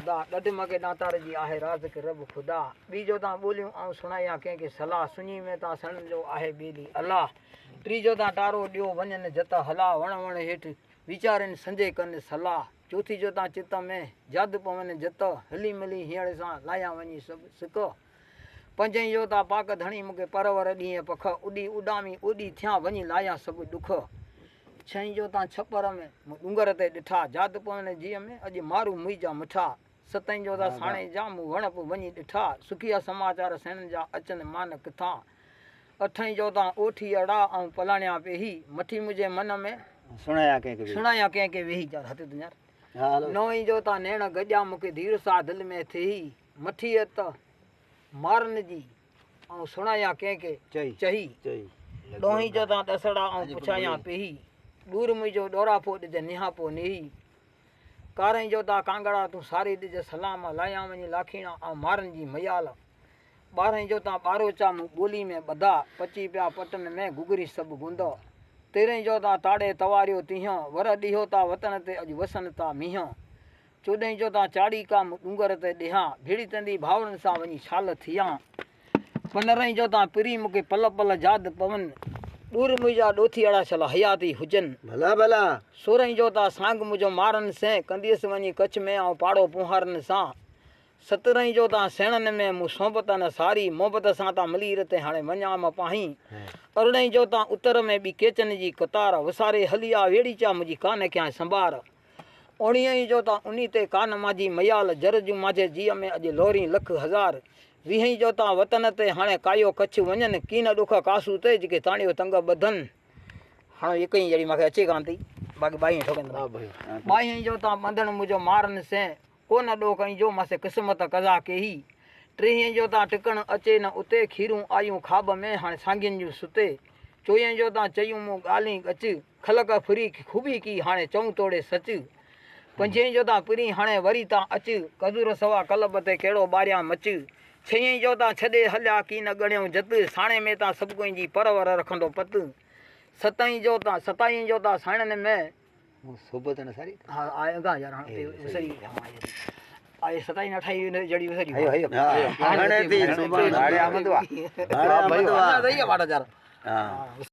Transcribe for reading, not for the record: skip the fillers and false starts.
अदा डड मगे दातार जी आहे राज के रब खुदा बीजो ता बोलियूं ऐं सुणाया कंहिंखे सलाह सुनी में ता सण जो आहे बेली अल्लाह टीजो ता टारो ॾियो वञनि जत हला वण वण हेठि वीचारनि संजय कनि सलाह चौथी जो ता चित में जादू पवनि जत हली मिली हींअर सां लाया वञी सभु सिक पंजई जो ता पाक धणी मूंखे परवर ॾींहं पख उॾी उॾामी उॾी थिया वञी लाया सभु ॾुख छहीं जो ता छपर में डूंगर ते ॾिठा जादू पवनि जीअ में अॼु मारू मुंहिंजा मिठा सतई जो ता साणे जा मूं वणप वञी ॾिठा सुखिया समाचार सेणनि जा अचनि मान किथां अठई जो ता ओठी अड़ा ऐं पलाणिया पेही मठी मुंहिंजे मन में सुनाया कंहिंखे वेही जा हथ तुंहिंजा नवई जो ता नेण गॼा मूंखे धीर सां दिलि में थी मठी त मारन जी ऐं सुणाया कंहिंखे चही ॾोही जो ता दसड़ा ऐं पुछाया पेही दूर मुंहिंजो ॾोरापो ॾिज निहापो नेही कारई जो ता कांगड़ा तूं सारी ॾिज सलाम लाया वञी लाखीणा ऐं मारन जी मयाल ॿारहं जो ता ॿारोचा मूं ॿोली में ॿधा पची पिया पटन में घुघरी सभु गुंद तेरहं जो ता ताड़े तवारियो तीहं वर ॾिहो ता वतन ते अॼु वसन ता मींहं चोॾहं जो ता चाड़ी का मूं डूंगर ते ॾिहां भिड़ी तंदी भावरनि सां वञी छाल थियां पंद्रहं जो ता पिरी मूंखे पल पल यादि पवनि दूर मुंहिंजा ॾोथी अड़ा छल हयाती हुजनि भला भला सोरहं जो ता सांग मुंहिंजो मारनि से कंदीअसि वञी कच्छ में ऐं पाड़ो पुहारनि सां सतरहं जो ता सेणनि में मूं सोबत न सारी मोहबत सां ता मिली रते हाणे वञा म पाहीं अरिड़हं जो ता उतर में बि केचन जी कतार वसारे हली आ वेड़ी चा मुंहिंजी कान कयां संभार उणिवीह जो ता उन्ही ते कान मांजी मयाल जर जूं माझे जीअ में अॼु लोरी लख हज़ार वीह जो ता वतन ते हाणे कायो कच्छ वञनि कीन ॾुख कासू ते जेके ताणियो तंग ॿधनि हाणे हिकु ई जहिड़ी मूंखे अचे कान थी बाक़ी ॿावीह ठोकंदो ॿावीह जो ता ॿंधण मुंहिंजो मारनि से कोन ॾो कई जो मासे क़िस्मत कज़ा केही टीह जो ता टिकण अचे न उते खीरूं आयूं खाब में हाणे सांगियुनि जूं सुते चोवीह जो ता चयूं मूं ॻाल्हि अच खलक फिरी खूबी की हाणे चऊं तोड़े सच पंजवीह जो ता पिरी हाणे वरी ता अच कदुर सवा कलब ते कहिड़ो ॿारियां मच छहीं जो ता छॾे हलिया की न ॻणियो जत साणे में ता सभु कोई परवर रखंदो पत सताईं जो ता साणनि में सोबत न सारी हा आहे अॻा यार हाणे विसरी आहे सताईं अठाईं जड़ी विसरी हाणे थी हाणे आमदवा हाणे आमदवा हाँ